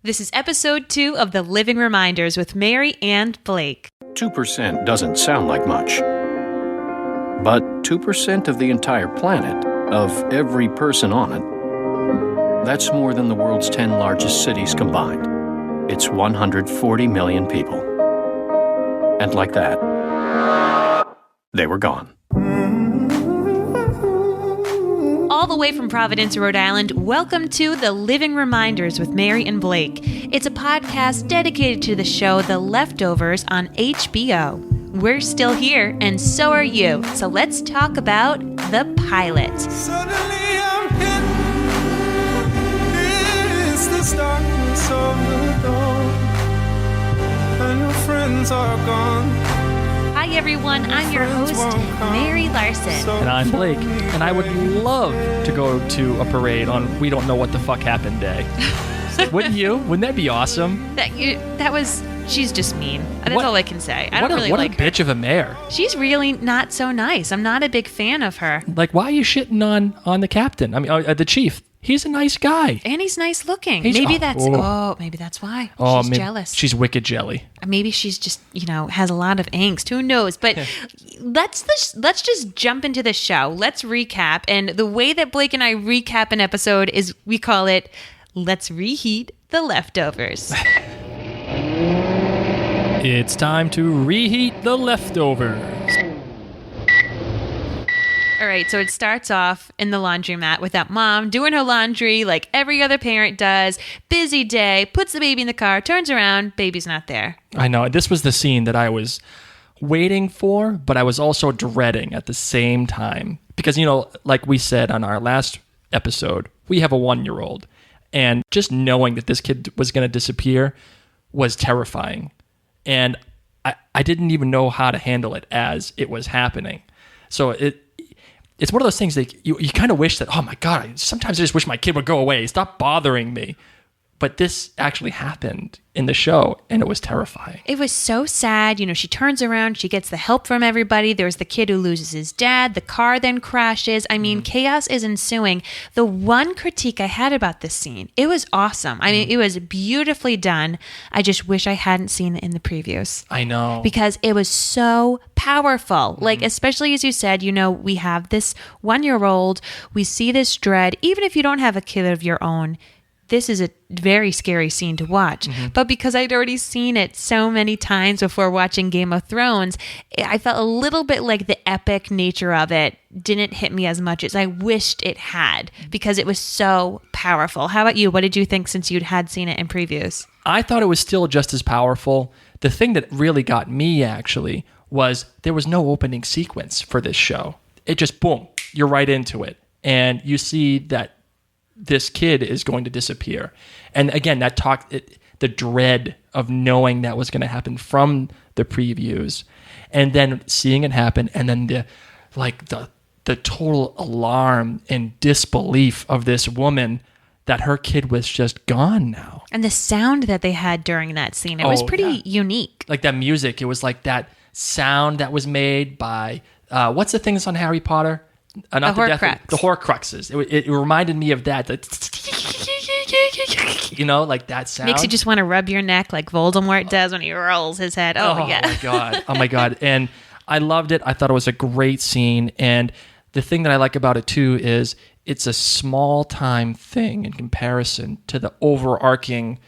This is episode 2 of The Living Reminders with Mary and Blake. 2% doesn't sound like much. But 2% of the entire planet, of every person on it, that's more than the world's 10 largest cities combined. It's 140 million people. And like that, they were gone. All the way from Providence, Rhode Island, welcome to The Living Reminders with Mary and Blake. It's a podcast dedicated to the show The Leftovers on HBO. We're still here, and so are you. So let's talk about the pilot. Suddenly I'm hit. It's the darkness of the dawn, and your friends are gone. Hi everyone, I'm your host, Mary Larson. And I'm Blake, and I would love to go to a parade on We Don't Know What the Fuck Happened Day. Wouldn't you? Wouldn't that be awesome? She's just mean. That's all I can say. I don't really like her. What a bitch of a mayor. She's really not so nice. I'm not a big fan of her. Like, why are you shitting on the captain? I mean, the chief. He's a nice guy. And he's nice looking. Maybe that's why. She's jealous. She's wicked jelly. Maybe she's just, has a lot of angst. Who knows? But let's just jump into the show. Let's recap. And the way that Blake and I recap an episode is we call it, Let's Reheat The Leftovers. It's time to reheat the leftovers. All right, so it starts off in the laundromat with that mom doing her laundry like every other parent does. Busy day, puts the baby in the car, turns around, baby's not there. I know. This was the scene that I was waiting for, but I was also dreading at the same time. Because, like we said on our last episode, we have a 1-year-old. And just knowing that this kid was going to disappear was terrifying. And I didn't even know how to handle it as it was happening. So it's one of those things that you kind of wish that, oh my God, sometimes I just wish my kid would go away. Stop bothering me. But this actually happened in the show, and it was terrifying. It was so sad. She turns around, she gets the help from everybody. There's the kid who loses his dad. The car then crashes. I mean, chaos is ensuing. The one critique I had about this scene, it was awesome. I mean, it was beautifully done. I just wish I hadn't seen it in the previews. I know. Because it was so powerful. Like, especially as you said, we have this 1-year-old. We see this dread. Even if you don't have a kid of your own, this is a very scary scene to watch. But because I'd already seen it so many times before watching Game of Thrones, I felt a little bit like the epic nature of it didn't hit me as much as I wished it had, because it was so powerful. How about you? What did you think since you had seen it in previews? I thought it was still just as powerful. The thing that really got me, actually, was there was no opening sequence for this show. It just, boom, you're right into it. And you see that this kid is going to disappear. And again, the dread of knowing that was going to happen from the previews, and then seeing it happen, and then the total alarm and disbelief of this woman that her kid was just gone now. And the sound that they had during that scene, it was pretty unique. Like that music, it was like that sound that was made by, what's the thing that's on Harry Potter? The Horcrux. The Horcruxes. It reminded me of that. Like that sound. Makes you just want to rub your neck like Voldemort does when he rolls his head. Oh yeah. My God. Oh my God. And I loved it. I thought it was a great scene. And the thing that I like about it too is it's a small time thing in comparison to the overarching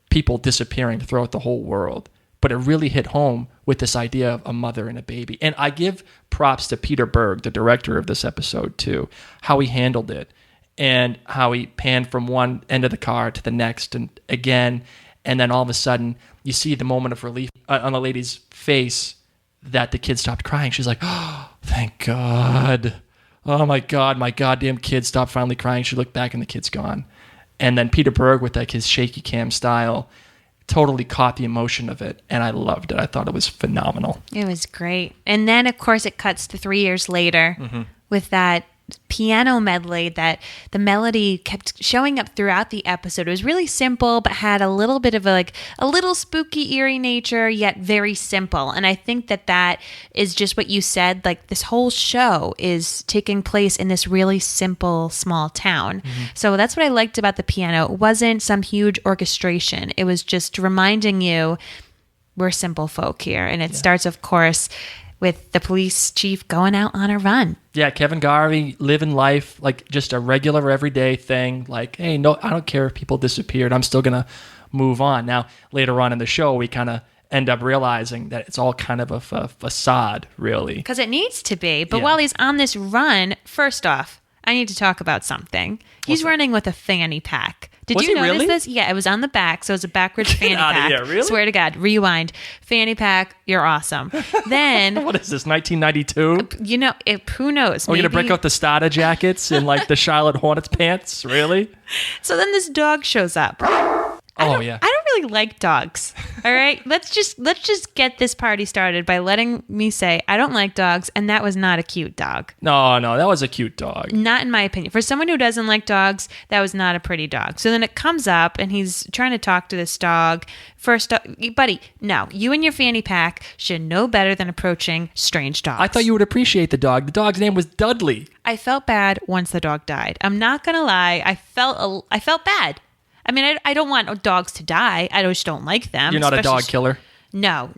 people disappearing throughout the whole world. But it really hit home with this idea of a mother and a baby. And I give props to Peter Berg, the director of this episode, too, how he handled it and how he panned from one end of the car to the next and again. And then all of a sudden, you see the moment of relief on the lady's face that the kid stopped crying. She's like, oh, thank God. Oh, my God, my goddamn kid stopped finally crying. She looked back and the kid's gone. And then Peter Berg, with his shaky cam style, totally caught the emotion of it, and I loved it. I thought it was phenomenal. It was great. And then, of course, it cuts to 3 years later with that piano medley that the melody kept showing up throughout the episode. It was really simple, but had a little bit of a little spooky, eerie nature, yet very simple. And I think that is just what you said. Like, this whole show is taking place in this really simple, small town. So that's what I liked about the piano. It wasn't some huge orchestration. It was just reminding you we're simple folk here. And it starts, of course, with the police chief going out on a run. Yeah, Kevin Garvey living life like just a regular everyday thing. Like, hey, no, I don't care if people disappeared. I'm still going to move on. Now, later on in the show, we kind of end up realizing that it's all kind of a facade, really. Because it needs to be. But while he's on this run, first off, I need to talk about something. He's running with a fanny pack. Did you notice really? this? Yeah, it was on the back, so it was a backwards fanny pack. Here, really? Swear to God, rewind. Fanny pack, you're awesome. Then, What is this, 1992? you know, who knows? We're going to break out the Stada jackets and like the Charlotte Hornets pants? Really? So then this dog shows up. I don't really like dogs. All right, let's just get this party started by letting me say I don't like dogs, and that was not a cute dog. No, that was a cute dog. Not in my opinion. For someone who doesn't like dogs, that was not a pretty dog. So then it comes up, and he's trying to talk to this dog. First, buddy, no, you and your fanny pack should know better than approaching strange dogs. I thought you would appreciate the dog. The dog's name was Dudley. I felt bad once the dog died. I'm not gonna lie. I felt bad. I mean, I don't want dogs to die. I just don't like them. You're not a dog killer? No.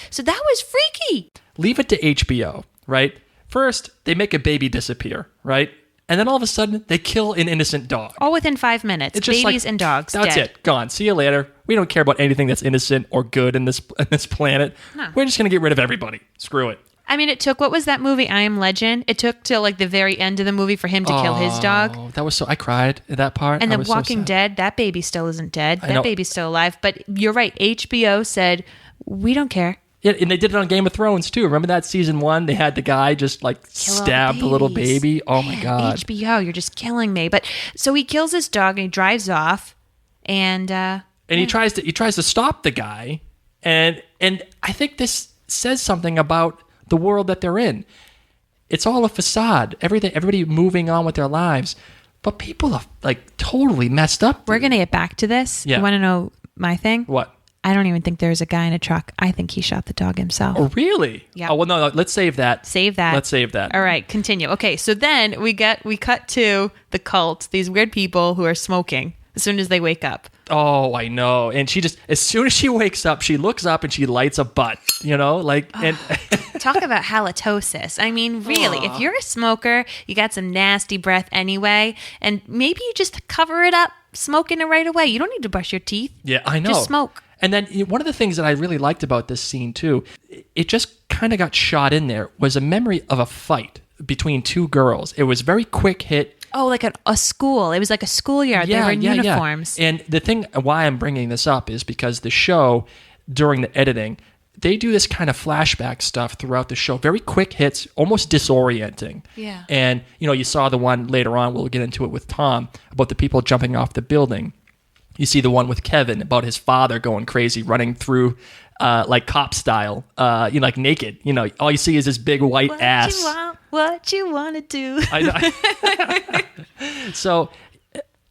So that was freaky. Leave it to HBO, right? First, they make a baby disappear, right? And then all of a sudden, they kill an innocent dog. All within 5 minutes. It's just Babies and dogs That's dead. it. Gone. See you later. We don't care about anything that's innocent or good in this planet. No. We're just going to get rid of everybody. Screw it. I mean, it took, what was that movie, I Am Legend? It took till like the very end of the movie for him to kill his dog. Oh, that was so... I cried at that part. And I then was Walking so sad. Dead, that baby still isn't dead. I That know. baby's still alive. But you're right. HBO said, we don't care. Yeah, and they did it on Game of Thrones, too. Remember that season 1? They had the guy just like stab the little babies. baby. Oh, my God. HBO, you're just killing me. But so he kills his dog and he drives off. And He tries to stop the guy, and I think this says something about the world that they're in. It's all a facade. Everybody moving on with their lives, but people are like totally messed up. we're going to get back to this. Yeah. You want to know my thing? What? I don't even think there's a guy in a truck. I think he shot the dog himself. Oh, really? Yeah. Oh, well, no. Let's save that. Save that. Let's save that. All right, continue. Okay, so then we cut to the cult, these weird people who are smoking as soon as they wake up. Oh, I know. And she just, as soon as she wakes up, she looks up and she lights a butt, and Talk about halitosis. I mean, really, if you're a smoker, you got some nasty breath anyway, and maybe you just cover it up, smoking it right away. You don't need to brush your teeth. yeah, I know. Just smoke. And then one of the things that I really liked about this scene too, it just kind of got shot in there, was a memory of a fight between two girls. It was very quick hit. Oh, like a school. It was like a schoolyard. They were in uniforms. And the thing why I'm bringing this up is because the show, during the editing, they do this kind of flashback stuff throughout the show. Very quick hits, almost disorienting. Yeah. And, you saw the one later on, we'll get into it with Tom, about the people jumping off the building. You see the one with Kevin about his father going crazy, running through like cop style, like naked. All you see is this big white ass. What you want to do. So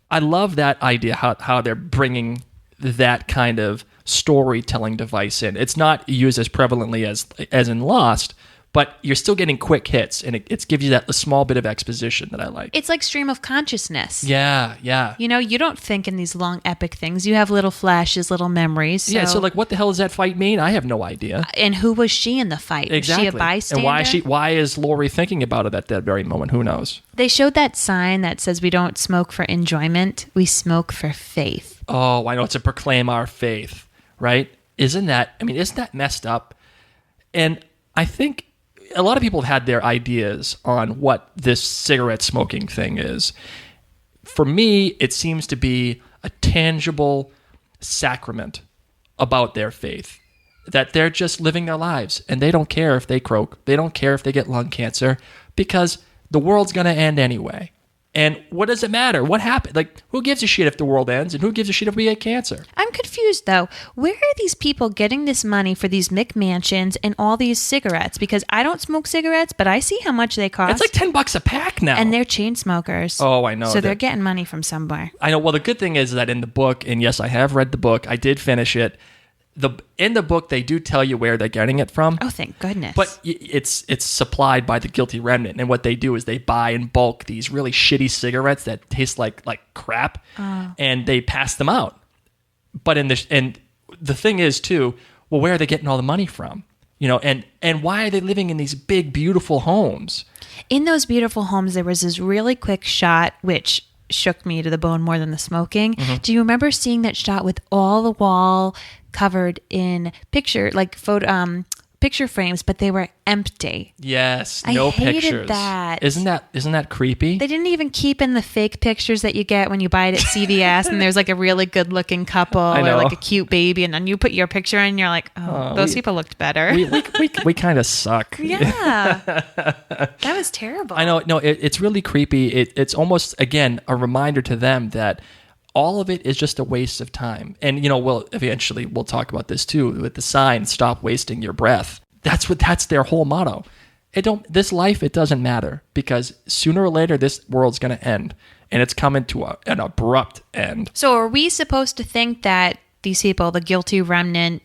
I love that idea, how they're bringing that kind of storytelling device in. It's not used as prevalently as in Lost, but you're still getting quick hits, and it gives you that small bit of exposition that I like. It's like stream of consciousness. Yeah. You don't think in these long epic things. You have little flashes, little memories. So like, what the hell does that fight mean? I have no idea. And who was she in the fight? Exactly. Was she a bystander? And why is Laurie thinking about it at that very moment? Who knows? They showed that sign that says we don't smoke for enjoyment. We smoke for faith. Oh, I know. It's to proclaim our faith, right? Isn't that messed up? And I think a lot of people have had their ideas on what this cigarette smoking thing is. For me, it seems to be a tangible sacrament about their faith, that they're just living their lives and they don't care if they croak. They don't care if they get lung cancer, because the world's going to end anyway. And what does it matter? What happened? Like, who gives a shit if the world ends? And who gives a shit if we get cancer? I'm confused, though. Where are these people getting this money for these McMansions and all these cigarettes? Because I don't smoke cigarettes, but I see how much they cost. It's like $10 a pack now. And they're chain smokers. Oh, I know. So they're getting money from somewhere. I know. Well, the good thing is that in the book, and yes, I have read the book. I did finish it. In the book, they do tell you where they're getting it from. Oh, thank goodness. But it's supplied by the Guilty Remnant. And what they do is they buy in bulk these really shitty cigarettes that taste like crap, and they pass them out. But and the thing is, too, well, where are they getting all the money from? You know, and why are they living in these big, beautiful homes? In those beautiful homes, there was this really quick shot, which shook me to the bone more than the smoking. Mm-hmm. Do you remember seeing that shot with all the wall covered in picture frames, but they were empty? Yes, I no hated pictures. that. Isn't that creepy? They didn't even keep in the fake pictures that you get when you buy it at CVS, and there's like a really good looking couple or like a cute baby, and then you put your picture in, and you're like, those people looked better. We kind of suck. Yeah, that was terrible. I know. No, it's really creepy. It's almost, again, a reminder to them that all of it is just a waste of time. And, you know, we'll talk about this too, with the sign, stop wasting your breath. That's their whole motto. This life, it doesn't matter, because sooner or later, this world's going to end, and it's coming to an abrupt end. So are we supposed to think that these people, the Guilty Remnant,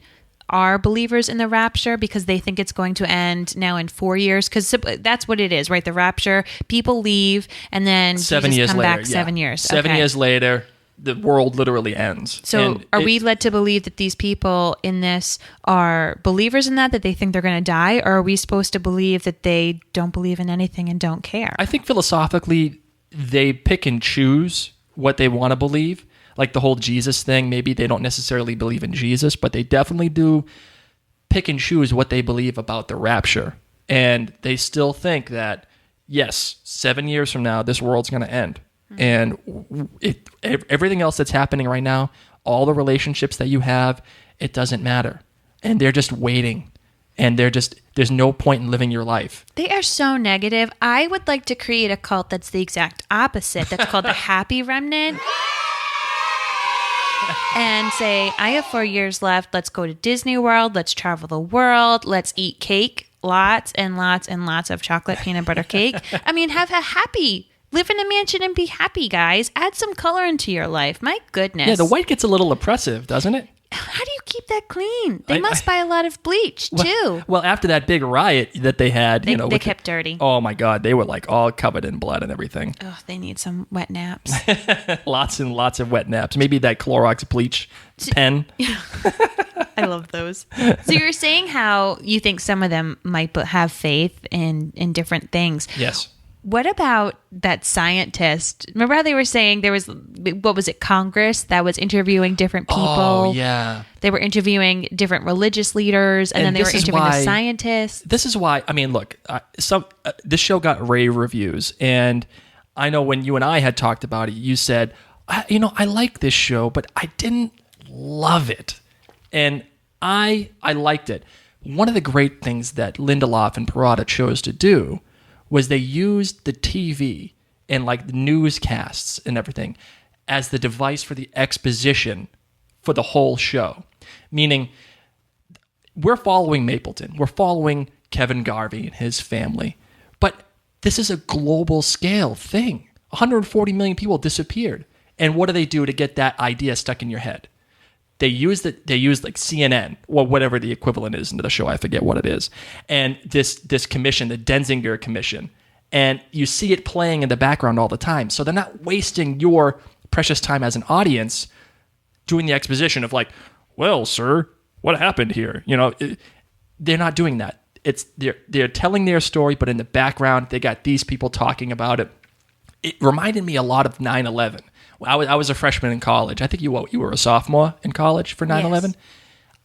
are believers in the rapture because they think it's going to end now in 4 years? Because that's what it is, right? The rapture, people leave, and then 7 Jesus years come later, back 7 years. 7 years later, the world literally ends. So are we led to believe that these people in this are believers in that they think they're going to die? Or are we supposed to believe that they don't believe in anything and don't care? I think philosophically, they pick and choose what they want to believe. Like the whole Jesus thing, maybe they don't necessarily believe in Jesus, but they definitely do pick and choose what they believe about the rapture. And they still think that, yes, 7 years from now, this world's going to end. And everything else that's happening right now, all the relationships that you have, it doesn't matter. And they're just waiting. And there's no point in living your life. They are so negative. I would like to create a cult that's the exact opposite. That's called the Happy Remnant. And say, I have 4 years left. Let's go to Disney World. Let's travel the world. Let's eat cake. Lots and lots and lots of chocolate peanut butter cake. I mean, have a happy. Live in a mansion and be happy, guys. Add some color into your life. My goodness. Yeah, the white gets a little oppressive, doesn't it? How do you keep that clean? They must buy a lot of bleach, too. Well, after that big riot that they had, they kept dirty. Oh, my God. They were like all covered in blood and everything. Oh, they need some wet naps. Lots and lots of wet naps. Maybe that Clorox bleach pen. I love those. So you're saying how you think some of them might have faith in different things. Yes. What about that scientist? Remember how they were saying there was, what was it, Congress that was interviewing different people? Oh, yeah. They were interviewing different religious leaders, and then they were interviewing the scientists. This is why, I mean, look, this show got rave reviews, and I know when you and I had talked about it, you said, I like this show, but I didn't love it. And I liked it. One of the great things that Lindelof and Perrotta chose to do was they used the TV and like the newscasts and everything as the device for the exposition for the whole show. Meaning, we're following Mapleton. We're following Kevin Garvey and his family. But this is a global scale thing. 140 million people disappeared. And what do they do to get that idea stuck in your head? They used like CNN, or whatever the equivalent is into the show. I forget what it is. And this commission, the Denzinger Commission, and you see it playing in the background all the time. So they're not wasting your precious time as an audience doing the exposition of like, well, sir, what happened here? They're not doing that. They're telling their story, but in the background, they got these people talking about it. It reminded me a lot of 9/11. I was a freshman in college. I think you were a sophomore in college for 9/11. Yes.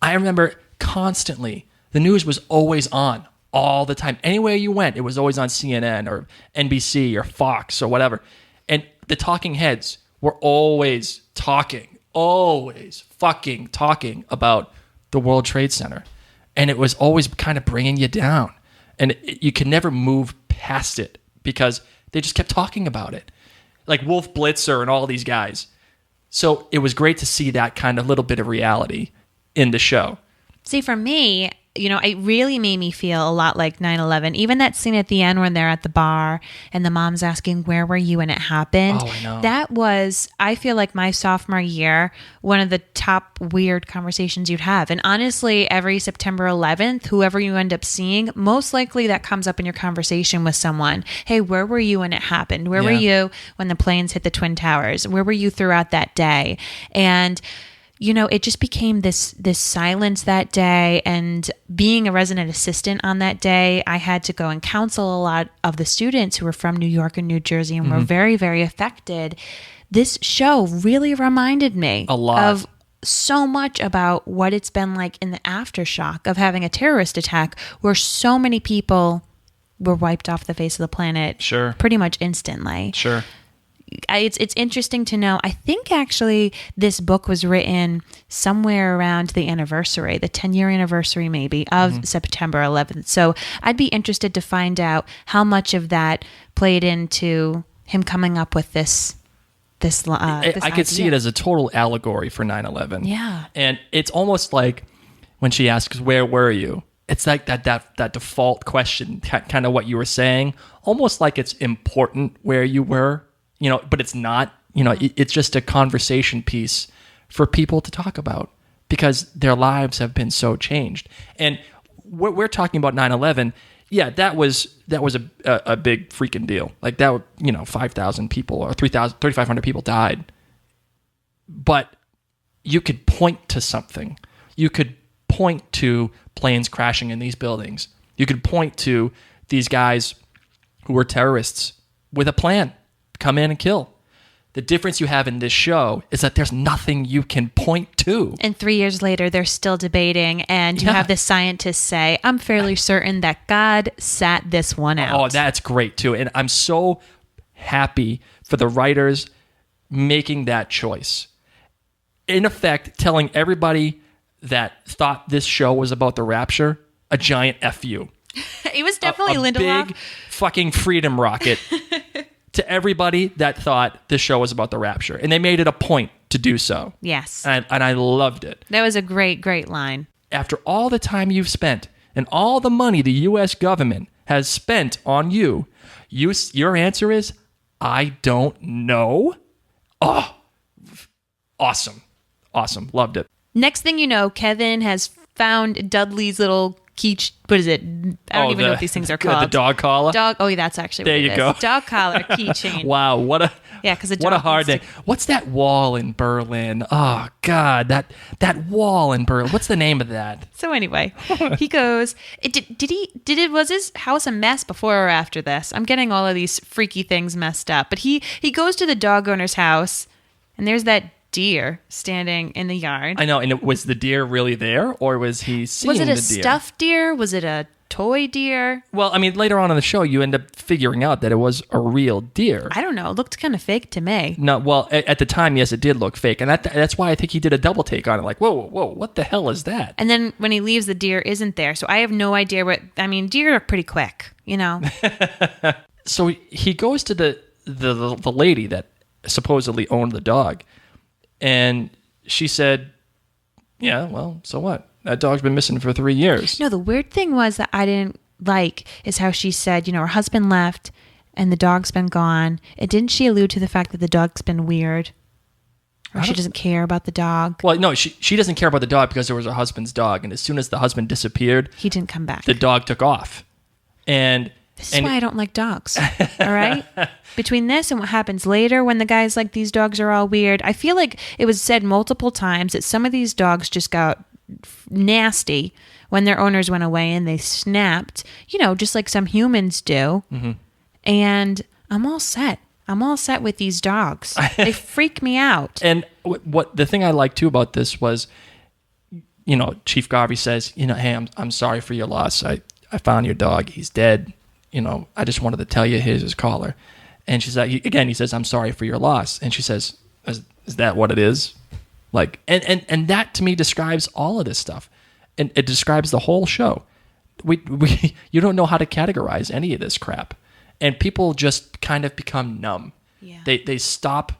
I remember constantly, the news was always on all the time. Anywhere you went, it was always on CNN or NBC or Fox or whatever. And the talking heads were always fucking talking about the World Trade Center. And it was always kind of bringing you down. And you could never move past it because they just kept talking about it. like Wolf Blitzer and all these guys. So it was great to see that kind of little bit of reality in the show. See, for me, it really made me feel a lot like 9/11. Even that scene at the end when they're at the bar and the mom's asking, where were you when it happened? Oh, I know. That was, I feel like my sophomore year, one of the top weird conversations you'd have. And honestly, every September 11th, whoever you end up seeing, most likely that comes up in your conversation with someone. Hey, where were you when it happened? Where were you when the planes hit the Twin Towers? Where were you throughout that day? And it just became this silence that day. And being a resident assistant on that day, I had to go and counsel a lot of the students who were from New York and New Jersey and were very, very affected. This show really reminded me a lot of so much about what it's been like in the aftershock of having a terrorist attack where so many people were wiped off the face of the planet pretty much instantly. Sure. It's interesting to know. I think actually this book was written somewhere around the anniversary, the 10-year anniversary maybe of September 11th. So I'd be interested to find out how much of that played into him coming up with this I could see it as a total allegory for 9/11. Yeah. And it's almost like when she asks, where were you? It's like that default question, kind of what you were saying, almost like it's important where you were. But it's not, it's just a conversation piece for people to talk about because their lives have been so changed. And we're talking about 9/11. Yeah, that was a big freaking deal. Like that, 5,000 people or 3,500 people died. But you could point to something. You could point to planes crashing in these buildings. You could point to these guys who were terrorists with a plan. Come in and kill. The difference you have in this show is that there's nothing you can point to. And 3 years later, they're still debating, and you have the scientists say, I'm fairly certain that God sat this one out. Oh, that's great, too. And I'm so happy for the writers making that choice. In effect, telling everybody that thought this show was about the Rapture, a giant F you. It was definitely Lindelof. A big fucking freedom rocket. To everybody that thought this show was about the Rapture. And they made it a point to do so. Yes. And I loved it. That was a great, great line. After all the time you've spent and all the money the U.S. government has spent on you, your answer is, I don't know. Oh, awesome. Awesome. Loved it. Next thing you know, Kevin has found Dudley's little what is it? I don't even know what these things are called. The dog collar? Oh, that's actually what there it you is. go. Dog collar keychain. Wow, what a hard day. To... What's that wall in Berlin? Oh God, that wall in Berlin. What's the name of that? So anyway, he goes. Was his house a mess before or after this? I'm getting all of these freaky things messed up. But he goes to the dog owner's house, and there's that deer standing in the yard. I know, and was the deer really there, or was he seeing the deer? Was it a stuffed deer? Was it a toy deer? Well, I mean, later on in the show, you end up figuring out that it was a real deer. I don't know. It looked kind of fake to me. No, well, at the time, yes, it did look fake, and that's why I think he did a double take on it. Like, whoa, what the hell is that? And then when he leaves, the deer isn't there. So I have no idea deer are pretty quick, So he goes to the lady that supposedly owned the dog. And she said, yeah, well, so what? That dog's been missing for 3 years. No, the weird thing was that I didn't like is how she said, her husband left and the dog's been gone. And didn't she allude to the fact that the dog's been weird? Or she doesn't care about the dog? Well, no, she doesn't care about the dog because it was her husband's dog. And as soon as the husband disappeared, he didn't come back. The dog took off. This is why I don't like dogs. All right? Between this and what happens later when the guy's like, these dogs are all weird, I feel like it was said multiple times that some of these dogs just got nasty when their owners went away and they snapped, just like some humans do. Mm-hmm. And I'm all set. I'm all set with these dogs. They freak me out. And what the thing I liked too about this was, Chief Garvey says, hey, I'm sorry for your loss. I found your dog. He's dead. I just wanted to tell you here's his collar. And she's like, he says, I'm sorry for your loss. And she says, is that what it is? Like, and that to me describes all of this stuff. And it describes the whole show. You don't know how to categorize any of this crap. And people just kind of become numb. Yeah. They stop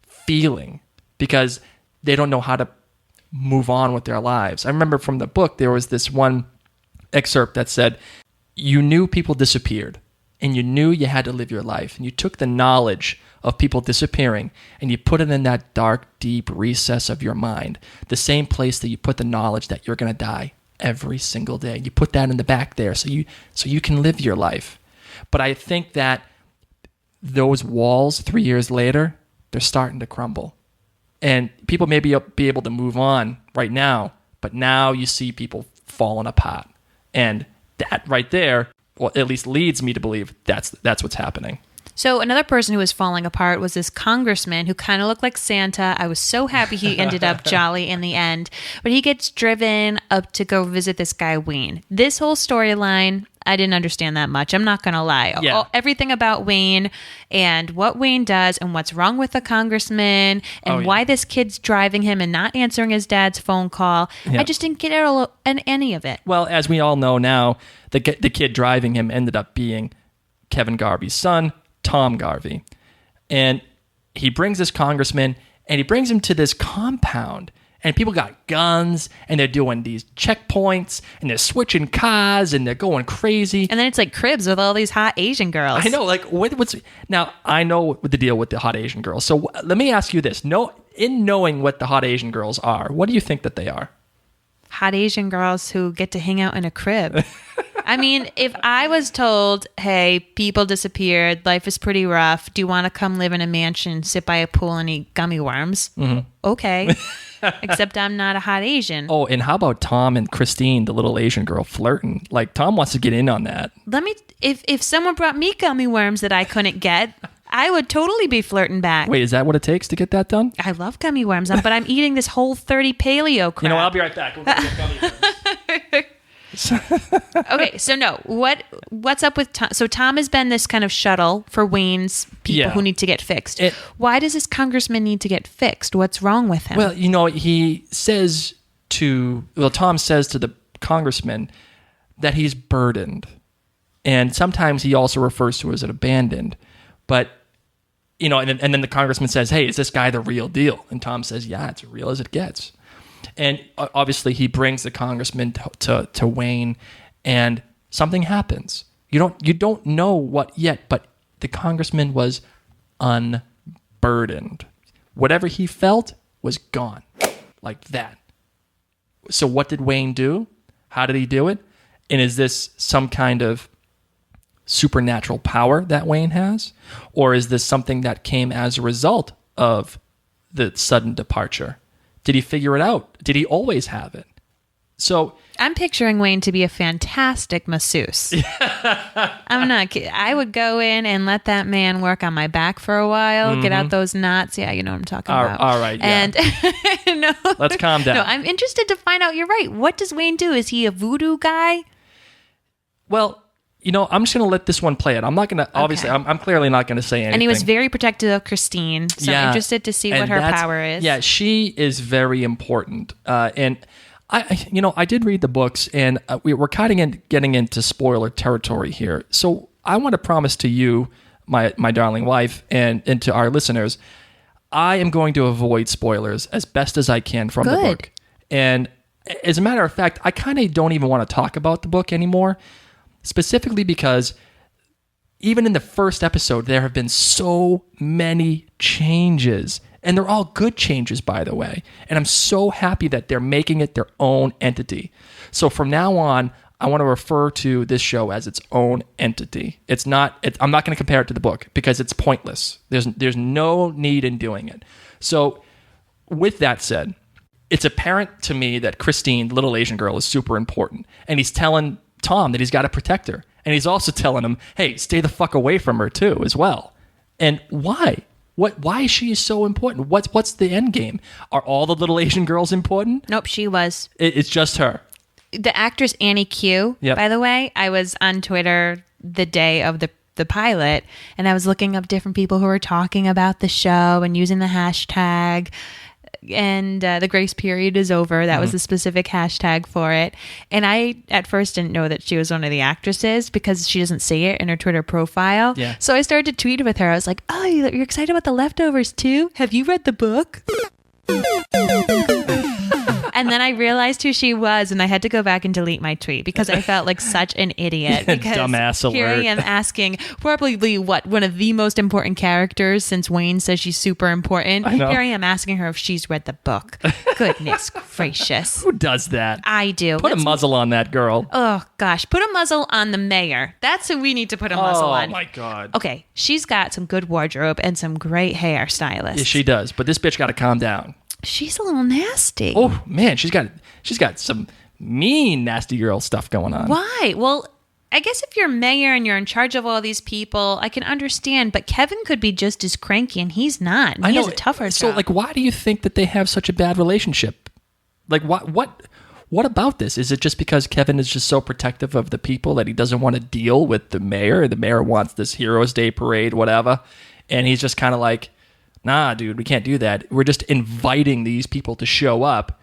feeling because they don't know how to move on with their lives. I remember from the book, there was this one excerpt that said, you knew people disappeared and you knew you had to live your life. And you took the knowledge of people disappearing and you put it in that dark, deep recess of your mind, the same place that you put the knowledge that you're going to die every single day. You put that in the back there so you can live your life. But I think that those walls 3 years later, they're starting to crumble. And people may be able to move on right now, but now you see people falling apart. And that right there, well, at least leads me to believe that's what's happening. So another person who was falling apart was this congressman who kind of looked like Santa. I was so happy he ended up jolly in the end. But he gets driven up to go visit this guy, Wayne. This whole storyline, I didn't understand that much. I'm not going to lie. Yeah. Everything about Wayne and what Wayne does and what's wrong with the congressman and why this kid's driving him and not answering his dad's phone call. Yeah. I just didn't get any of it. Well, as we all know now, the kid driving him ended up being Kevin Garvey's son, Tom Garvey. And he brings this congressman and he brings him to this compound. And people got guns, and they're doing these checkpoints, and they're switching cars, and they're going crazy. And then it's like cribs with all these hot Asian girls. I know, like, what's... Now, I know the deal with the hot Asian girls. So let me ask you this. In knowing what the hot Asian girls are, what do you think that they are? Hot Asian girls who get to hang out in a crib. I mean, if I was told, hey, people disappeared, life is pretty rough, do you want to come live in a mansion, sit by a pool, and eat gummy worms? Mm-hmm. Okay. Except I'm not a hot Asian. Oh, and how about Tom and Christine, the little Asian girl, flirting? Like, Tom wants to get in on that. If someone brought me gummy worms that I couldn't get, I would totally be flirting back. Wait, is that what it takes to get that done? I love gummy worms, but I'm eating this whole 30 paleo crap. You know, I'll be right back. We're gonna get gummy worms. Okay, so no, what's up with Tom? So Tom has been this kind of shuttle for Wayne's people who need to get fixed. Why does this congressman need to get fixed? What's wrong with him? Well, Tom says to the congressman that he's burdened. And sometimes he also refers to it as abandoned. But, and then the congressman says, hey, is this guy the real deal? And Tom says, yeah, it's as real as it gets. And obviously he brings the congressman to Wayne, and something happens. You don't know what yet, but the congressman was unburdened. Whatever he felt was gone, like that. So what did Wayne do? How did he do it? And is this some kind of supernatural power that Wayne has? Or is this something that came as a result of the sudden departure? Did he figure it out? Did he always have it? So I'm picturing Wayne to be a fantastic masseuse. I'm not kidding. I would go in and let that man work on my back for a while, get out those knots. Yeah, you know what I'm talking about. All right, yeah. And no, let's calm down. No, I'm interested to find out. You're right. What does Wayne do? Is he a voodoo guy? Well, I'm just going to let this one play it. I'm not going to, obviously, I'm clearly not going to say anything. And he was very protective of Christine. So I'm interested to see what her power is. Yeah, she is very important. And I did read the books, and we're getting into spoiler territory here. So I want to promise to you, my darling wife, and to our listeners, I am going to avoid spoilers as best as I can from the book. And as a matter of fact, I kind of don't even want to talk about the book anymore. Specifically because even in the first episode, there have been so many changes. And they're all good changes, by the way. And I'm so happy that they're making it their own entity. So from now on, I want to refer to this show as its own entity. I'm not going to compare it to the book because it's pointless. There's no need in doing it. So with that said, it's apparent to me that Christine, the little Asian girl, is super important. And he's telling Tom that he's got to protect her. And he's also telling him, hey, stay the fuck away from her too, as well. And why? Why is she so important? What's the end game? Are all the little Asian girls important? Nope, she was. It's just her. The actress Annie Q, by the way, I was on Twitter the day of the pilot, and I was looking up different people who were talking about the show and using the hashtag and the grace period is over. That was the specific hashtag for it. And I at first didn't know that she was one of the actresses because she doesn't say it in her Twitter profile. Yeah. So I started to tweet with her. I was like, oh, you're excited about The Leftovers too? Have you read the book? And then I realized who she was, and I had to go back and delete my tweet because I felt like such an idiot. Because Dumbass alert. here I am asking probably one of the most important characters since Wayne says she's super important. I know. Here I am asking her if she's read the book. Goodness gracious. Who does that? I do. Put a muzzle on that girl. Oh, gosh. Put a muzzle on the mayor. That's who we need to put a muzzle on. Oh, my God. Okay. She's got some good wardrobe and some great hairstylists. Yeah, she does. But this bitch got to calm down. She's a little nasty. Oh, man. She's got some mean, nasty girl stuff going on. Why? Well, I guess if you're mayor and you're in charge of all these people, I can understand. But Kevin could be just as cranky, and he's not. And he has a tougher job. So, like, why do you think that they have such a bad relationship? Like, what about this? Is it just because Kevin is just so protective of the people that he doesn't want to deal with the mayor? The mayor wants this Heroes Day parade, whatever. And he's just kind of like, nah, dude, we can't do that. We're just inviting these people to show up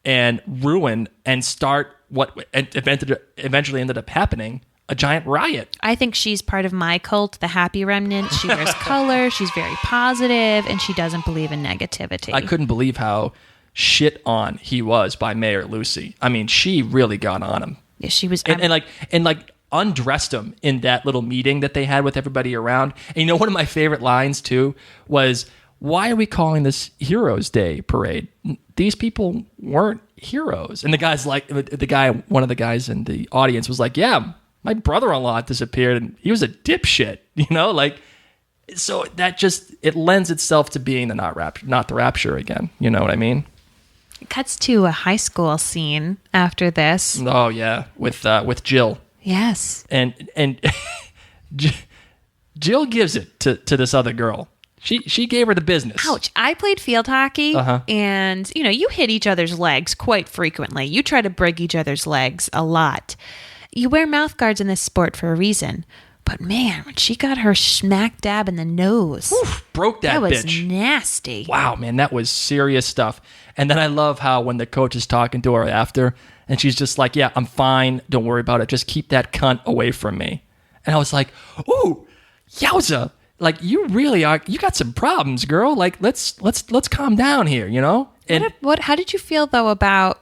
and ruin and start what eventually ended up happening, a giant riot. I think she's part of my cult, the Happy Remnant. She wears color, she's very positive, and she doesn't believe in negativity. I couldn't believe how shit on he was by Mayor Lucy. I mean, she really got on him. Yeah, she was... And undressed him in that little meeting that they had with everybody around. And you know, one of my favorite lines, too, was... Why are we calling this Heroes Day parade? These people weren't heroes. And the guy's like, one of the guys in the audience was like, yeah, my brother-in-law disappeared and he was a dipshit, you know, like, so that just, it lends itself to being the not the Rapture again. You know what I mean? It cuts to a high school scene after this. Oh yeah. With Jill. Yes. And Jill gives it to this other girl. She gave her the business. Ouch. I played field hockey, and, you hit each other's legs quite frequently. You try to break each other's legs a lot. You wear mouth guards in this sport for a reason. But, man, when she got her smack dab in the nose. Oof, broke that bitch. That was nasty. Wow, man, that was serious stuff. And then I love how when the coach is talking to her after, and she's just like, yeah, I'm fine. Don't worry about it. Just keep that cunt away from me. And I was like, ooh, yowza. Like, you really are, you got some problems, girl. Like, let's calm down here, you know? And how did you feel, though, about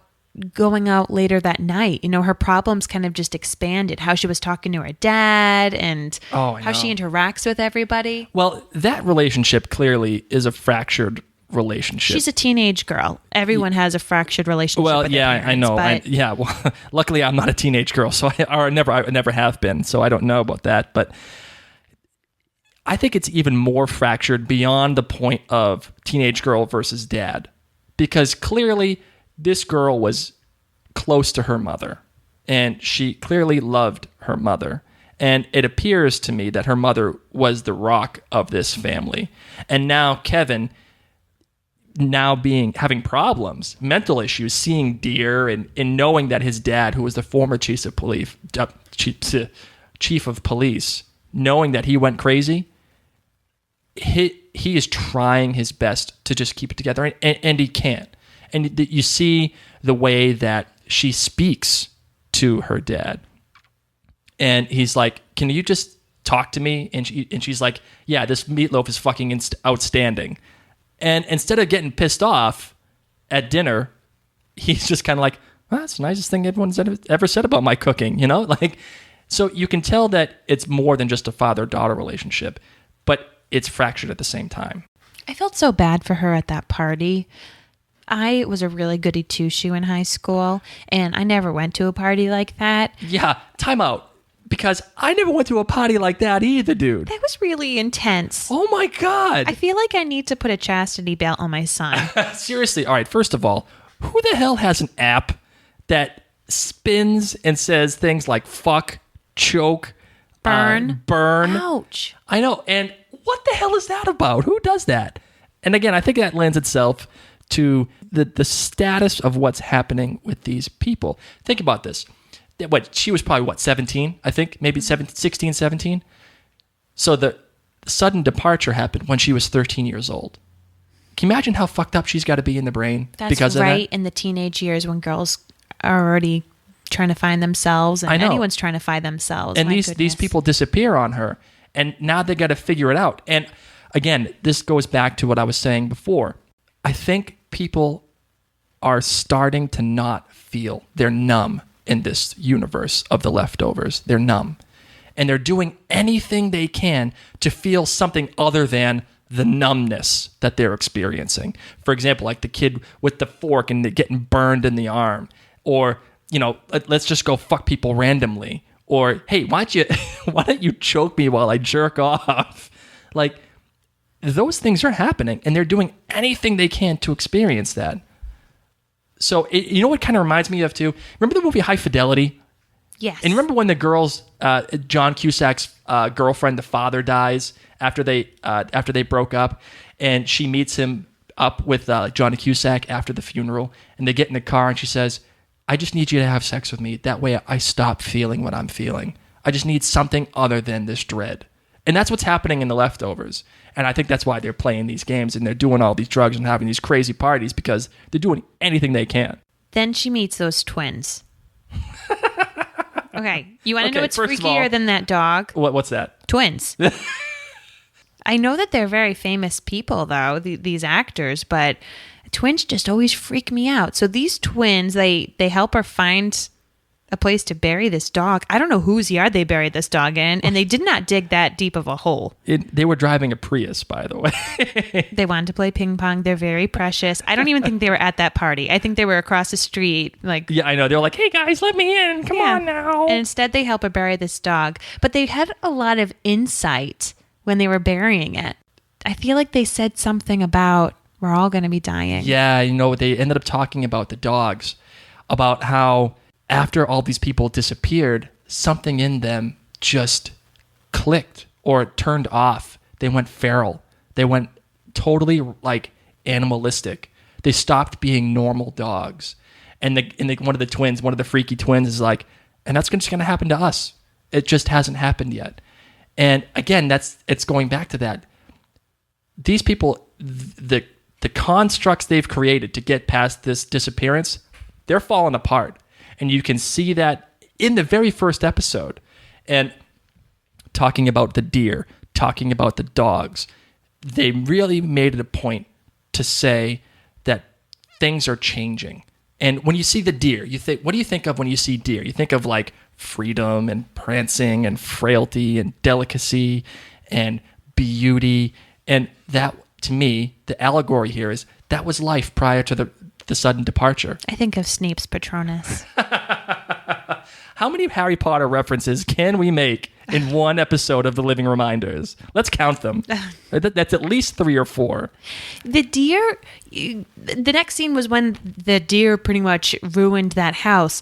going out later that night? Her problems kind of just expanded. How she was talking to her dad and how she interacts with everybody. Well, that relationship clearly is a fractured relationship. She's a teenage girl. Everyone has a fractured relationship. Well, with yeah, their parents, I know. Well, luckily I'm not a teenage girl, so I never have been, so I don't know about that. But I think it's even more fractured beyond the point of teenage girl versus dad, because clearly this girl was close to her mother, and she clearly loved her mother. And it appears to me that her mother was the rock of this family. And now Kevin, having problems, mental issues, seeing deer, and knowing that his dad, who was the former chief of police, knowing that he went crazy, he is trying his best to just keep it together, and he can't. And you see the way that she speaks to her dad, and he's like, "Can you just talk to me?" And she's like, "Yeah, this meatloaf is fucking outstanding." And instead of getting pissed off at dinner, he's just kind of like, well, "That's the nicest thing everyone's ever said about my cooking," you know? Like, so you can tell that it's more than just a father-daughter relationship, but it's fractured at the same time. I felt so bad for her at that party. I was a really goody two-shoe in high school, and I never went to a party like that. Yeah, time out. Because I never went to a party like that either, dude. That was really intense. Oh my God. I feel like I need to put a chastity belt on my son. Seriously. All right, first of all, who the hell has an app that spins and says things like fuck, choke, burn? Ouch. I know. And what the hell is that about? Who does that? And again, I think that lends itself to the status of what's happening with these people. Think about this. She was probably 17, I think, maybe 16, 17. So the sudden departure happened when she was 13 years old. Can you imagine how fucked up she's got to be in the brain because of right that? in the teenage years when girls are already trying to find themselves, and anyone's trying to find themselves. And these people disappear on her, and now they got to figure it out. And again, this goes back to what I was saying before. I think people are starting to not feel. They're numb in this universe of The Leftovers. They're numb. And they're doing anything they can to feel something other than the numbness that they're experiencing. For example, like the kid with the fork and getting burned in the arm. Or, let's just go fuck people randomly. Or, hey, why don't you choke me while I jerk off? Like, those things are happening, and they're doing anything they can to experience that. So, you know what kind of reminds me of, too? Remember the movie High Fidelity? Yes. And remember when the girls, John Cusack's girlfriend, the father, dies after they broke up, and she meets him up with Johnny Cusack after the funeral, and they get in the car, and she says, I just need you to have sex with me. That way I stop feeling what I'm feeling. I just need something other than this dread. And that's what's happening in The Leftovers. And I think that's why they're playing these games and they're doing all these drugs and having these crazy parties, because they're doing anything they can. Then she meets those twins. Okay, you want to know what's first of freakier all, than that dog? What's that? Twins. I know that they're very famous people, though, these actors, but twins just always freak me out. So these twins, they help her find a place to bury this dog. I don't know whose yard they buried this dog in, and they did not dig that deep of a hole. They were driving a Prius, by the way. They wanted to play ping pong. They're very precious. I don't even think they were at that party. I think they were across the street. Yeah, I know. They were like, hey, guys, let me in. Come on now. And instead, they help her bury this dog. But they had a lot of insight when they were burying it. I feel like they said something about, we're all going to be dying. Yeah, they ended up talking about the dogs, about how after all these people disappeared, something in them just clicked or turned off. They went feral. They went totally like animalistic. They stopped being normal dogs. And one of the freaky twins is like, and that's just going to happen to us. It just hasn't happened yet. And again, it's going back to that. These people, the constructs they've created to get past this disappearance, they're falling apart. And you can see that in the very first episode. And talking about the deer, talking about the dogs, they really made it a point to say that things are changing. And when you see the deer, what do you think of when you see deer? You think of like freedom and prancing and frailty and delicacy and beauty. And that, to me, the allegory here is that was life prior to the sudden departure. I think of Snape's Patronus. How many Harry Potter references can we make in one episode of The Living Reminders? Let's count them. That's at least 3 or 4. The deer, the next scene was when the deer pretty much ruined that house.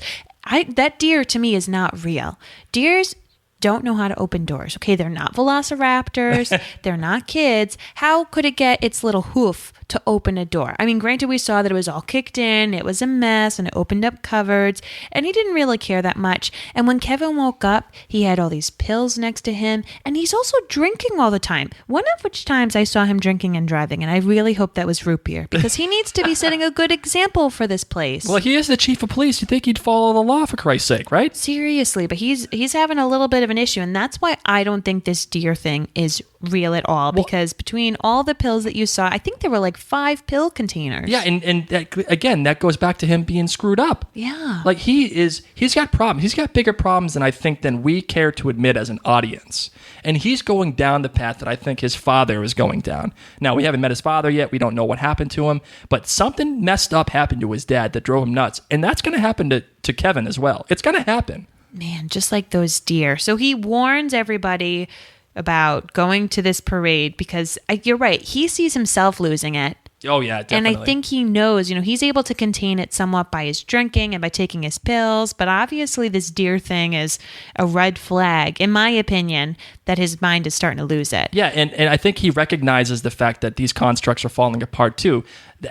That deer to me is not real. Deers don't know how to open doors. Okay, they're not velociraptors. They're not kids. How could it get its little hoof to open a door? I mean, granted, we saw that it was all kicked in. It was a mess, and it opened up cupboards, and he didn't really care that much. And when Kevin woke up, he had all these pills next to him, and he's also drinking all the time. One of which times I saw him drinking and driving, and I really hope that was root beer, because he needs to be setting a good example for this place. Well, he is the chief of police. You'd think he'd follow the law, for Christ's sake, right? Seriously, but he's having a little bit of an issue, and that's why I don't think this deer thing is real at all, because between all the pills that you saw, I think there were like 5 pill containers. Yeah, and that, again, that goes back to him being screwed up. Yeah. Like he's got problems. He's got bigger problems than we care to admit as an audience. And he's going down the path that I think his father is going down. Now, we haven't met his father yet. We don't know what happened to him, but something messed up happened to his dad that drove him nuts. And that's going to happen to Kevin as well. It's going to happen. Man, just like those deer. So he warns everybody about going to this parade because you're right. He sees himself losing it. Oh, yeah, definitely. And I think he knows, he's able to contain it somewhat by his drinking and by taking his pills. But obviously this deer thing is a red flag, in my opinion, that his mind is starting to lose it. Yeah, and I think he recognizes the fact that these constructs are falling apart too.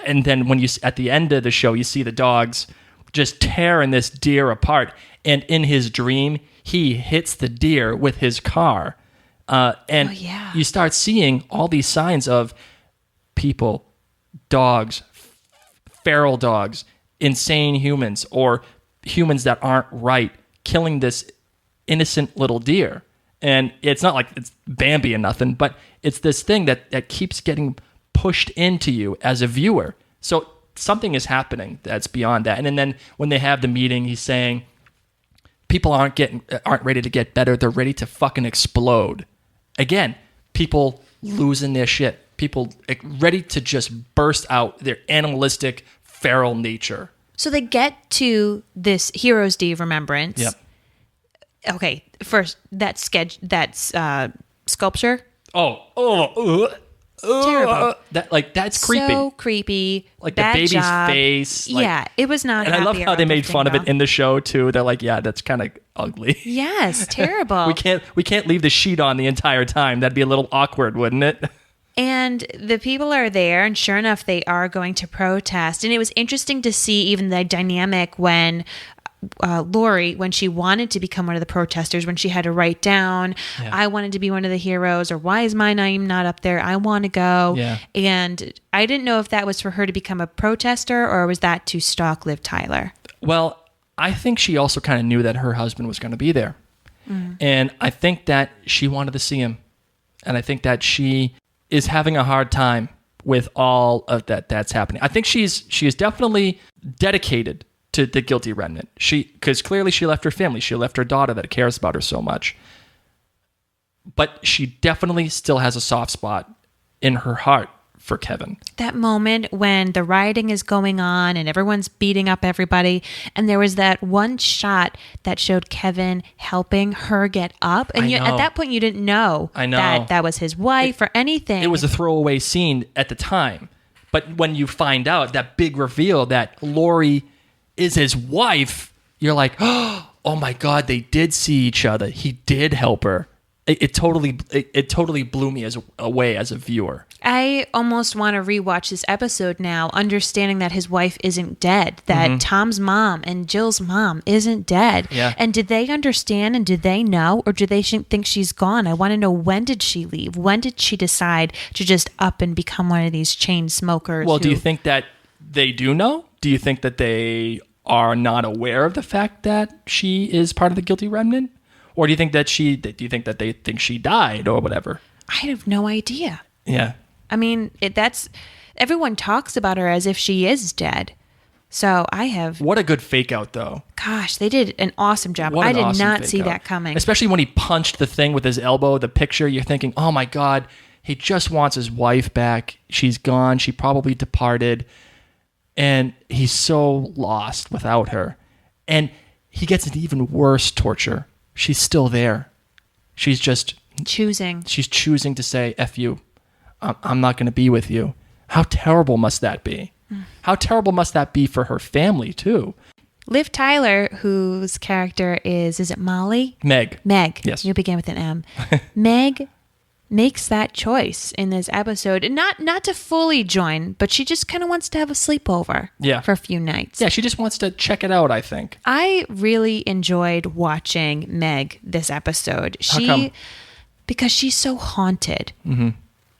And then when at the end of the show, you see the dogs just tearing this deer apart. And in his dream, he hits the deer with his car. You start seeing all these signs of people dogs, feral dogs, insane humans, or humans that aren't right, killing this innocent little deer. And it's not like it's Bambi and nothing, but it's this thing that keeps getting pushed into you as a viewer. So something is happening that's beyond that. And then when they have the meeting, he's saying people aren't ready to get better. They're ready to fucking explode. Again, people losing their shit. People ready to just burst out their animalistic, feral nature. So they get to this Heroes Day Remembrance. Yep. Okay, first that sculpture. Terrible. That's creepy. So creepy. Like the Bad baby's job. face. Yeah, it was not. And I love happy how or they made fun of it uplifting in the show too. They're like, yeah, that's kind of ugly. Yes, terrible. We can't leave the sheet on the entire time. That'd be a little awkward, wouldn't it? And the people are there, and sure enough, they are going to protest. And it was interesting to see even the dynamic when Laurie, when she wanted to become one of the protesters, when she had to write down, I wanted to be one of the heroes, or why is my name not up there? I want to go. Yeah. And I didn't know if that was for her to become a protester, or was that to stalk Liv Tyler? Well, I think she also kind of knew that her husband was going to be there. And I think that she wanted to see him. And I think that she is having a hard time with all of that's happening. I think she is definitely dedicated to the Guilty Remnant. Because clearly she left her family. She left her daughter that cares about her so much. But she definitely still has a soft spot in her heart for Kevin. That moment when the rioting is going on and everyone's beating up everybody, and there was that one shot that showed Kevin helping her get up, and at that point you didn't know that was his wife or anything. It was a throwaway scene at the time, but when you find out that big reveal that Laurie is his wife, you're like, oh my God, they did see each other. He did help her. It totally blew me away as a viewer. I almost want to rewatch this episode now, understanding that his wife isn't dead, that Tom's mom and Jill's mom isn't dead. Yeah. And did they understand, and did they know, or do they think she's gone? I want to know, when did she leave? When did she decide to just up and become one of these chain smokers? Well, do you think that they do know? Do you think that they are not aware of the fact that she is part of the Guilty Remnant? Or do you think that they think she died or whatever? I have no idea. Yeah. I mean, everyone talks about her as if she is dead. So What a good fake out, though. Gosh, they did an awesome job. I did not see that coming. Especially when he punched the thing with his elbow, the picture, you're thinking, oh my God, he just wants his wife back. She's gone. She probably departed. And he's so lost without her. And he gets an even worse torture. She's still there. She's just choosing to say, F you. I'm not going to be with you. How terrible must that be? How terrible must that be for her family, too? Liv Tyler, whose character is it Molly? Meg. Yes. You begin with an M. Meg makes that choice in this episode. And not to fully join, but she just kind of wants to have a sleepover for a few nights. Yeah, she just wants to check it out, I think. I really enjoyed watching Meg this episode. How come? Because she's so haunted. Mm-hmm.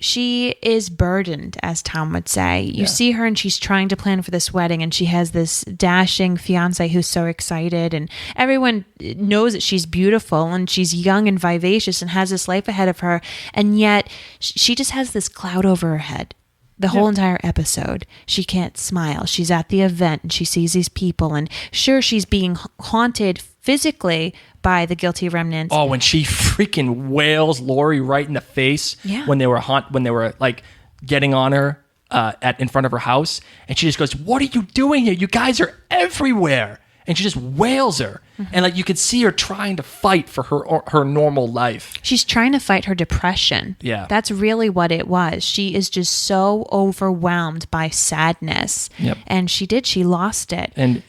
She is burdened, as Tom would say. You see her and she's trying to plan for this wedding, and she has this dashing fiance who's so excited, and everyone knows that she's beautiful and she's young and vivacious and has this life ahead of her. And yet she just has this cloud over her head. The whole entire episode, she can't smile. She's at the event and she sees these people, and sure, she's being haunted physically by the Guilty Remnants. Oh, when she freaking wails Laurie right in the face when they were like getting on her in front of her house, and she just goes, "What are you doing here? You guys are everywhere!" And she just wails her, and like you could see her trying to fight for her normal life. She's trying to fight her depression. Yeah, that's really what it was. She is just so overwhelmed by sadness, and she lost it. And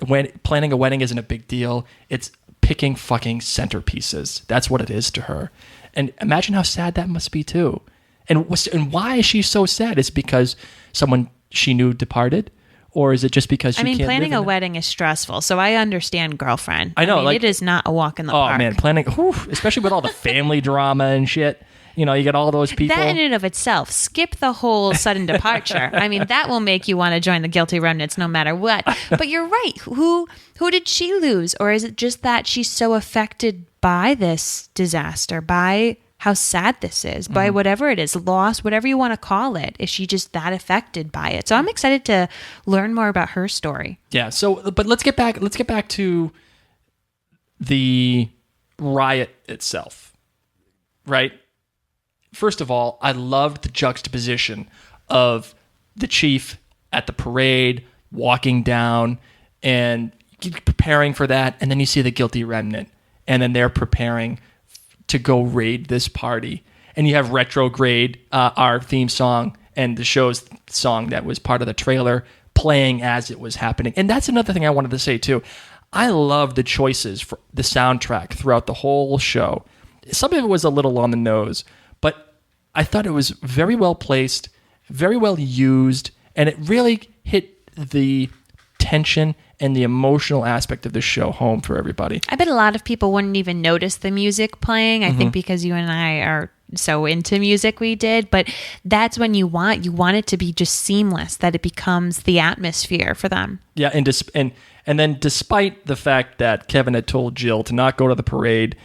when planning a wedding isn't a big deal, it's picking fucking centerpieces. That's what it is to her. And imagine how sad that must be too. And why is she so sad? Is it because someone she knew departed? Or is it just because she can't planning live a in wedding is stressful, so I understand, girlfriend. I know, it is not a walk in the park. Oh, man, planning, especially with all the family drama and shit. You get all those people. That in and of itself, skip the whole sudden departure. That will make you want to join the Guilty Remnants no matter what. But you're right. Who did she lose? Or is it just that she's so affected by this disaster, by how sad this is, by whatever it is, loss, whatever you want to call it? Is she just that affected by it? So I'm excited to learn more about her story. Yeah. So, but let's get back to the riot itself, right? First of all, I loved the juxtaposition of the chief at the parade, walking down and preparing for that. And then you see the Guilty Remnant, and then they're preparing to go raid this party. And you have Retrograde, our theme song, and the show's song that was part of the trailer playing as it was happening. And that's another thing I wanted to say too. I love the choices for the soundtrack throughout the whole show. Some of it was a little on the nose, but I thought it was very well placed, very well used, and it really hit the tension and the emotional aspect of the show home for everybody. I bet a lot of people wouldn't even notice the music playing. I think because you and I are so into music, we did, but that's when you want it to be just seamless, that it becomes the atmosphere for them. Yeah, and then despite the fact that Kevin had told Jill to not go to the parade,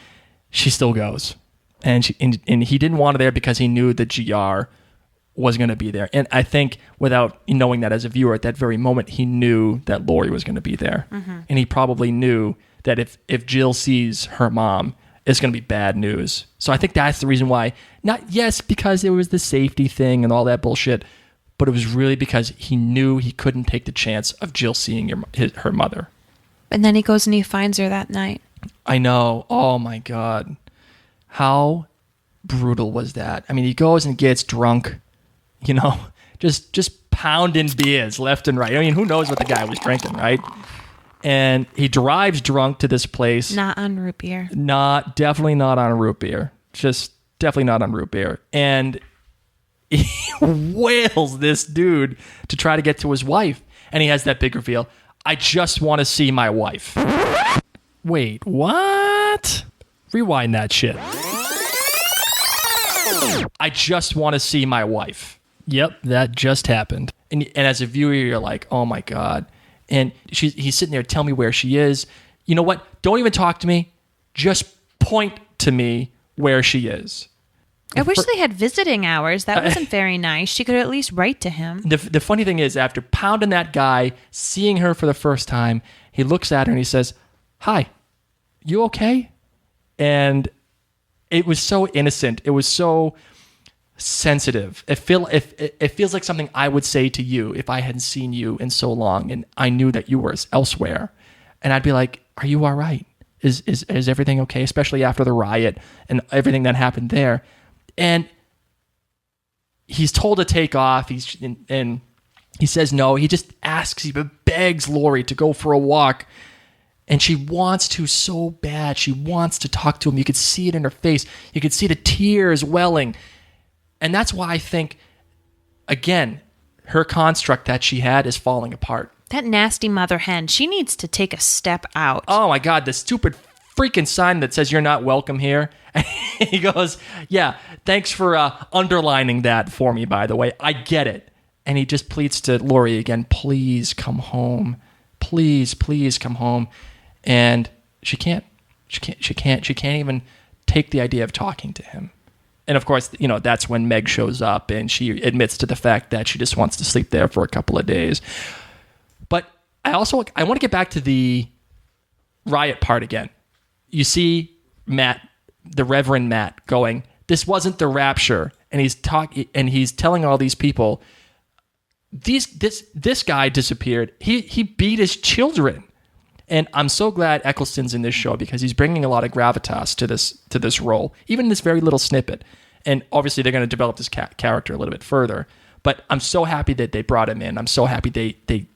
she still goes. And he didn't want her there because he knew that GR was going to be there. And I think without knowing that as a viewer at that very moment, he knew that Laurie was going to be there. And he probably knew that if Jill sees her mom, it's going to be bad news. So I think that's the reason why. Because it was the safety thing and all that bullshit, but it was really because he knew he couldn't take the chance of Jill seeing her mother. And then he goes and he finds her that night. I know. Oh my God. How brutal was that? He goes and gets drunk, just pounding beers left and right. Who knows what the guy was drinking, right? And he drives drunk to this place. Not on root beer. Definitely not on root beer. Just definitely not on root beer. And he wails this dude to try to get to his wife. And he has that big reveal. I just want to see my wife. Wait, what? Rewind that shit. I just want to see my wife. Yep, that just happened. And as a viewer, you're like, oh my God. And he's sitting there, tell me where she is. You know what? Don't even talk to me. Just point to me where she is. I wish they had visiting hours. That wasn't very nice. She could at least write to him. The funny thing is, after pounding that guy, seeing her for the first time, he looks at her and he says, hi, you okay? And it was so innocent. It was so sensitive. It feels like something I would say to you if I hadn't seen you in so long and I knew that you were elsewhere. And I'd be like, are you all right? Is everything okay? Especially after the riot and everything that happened there. And he's told to take off. And he says no. He just asks, he begs Laurie to go for a walk. And she wants to so bad. She wants to talk to him. You could see it in her face. You could see the tears welling. And that's why I think, again, her construct that she had is falling apart. That nasty mother hen, she needs to take a step out. Oh my God, the stupid freaking sign that says you're not welcome here. He goes, yeah, thanks for underlining that for me, by the way. I get it. And he just pleads to Laurie again, please come home. Please come home. And she can't even take the idea of talking to him. And of course, that's when Meg shows up and she admits to the fact that she just wants to sleep there for a couple of days. But I want to get back to the riot part again. You see Matt, the Reverend Matt, going, this wasn't the Rapture. And he's telling all these people, this guy disappeared. He beat his children. And I'm so glad Eccleston's in this show because he's bringing a lot of gravitas to this role, even in this very little snippet. And obviously they're going to develop this character a little bit further. But I'm so happy that they brought him in. I'm so happy they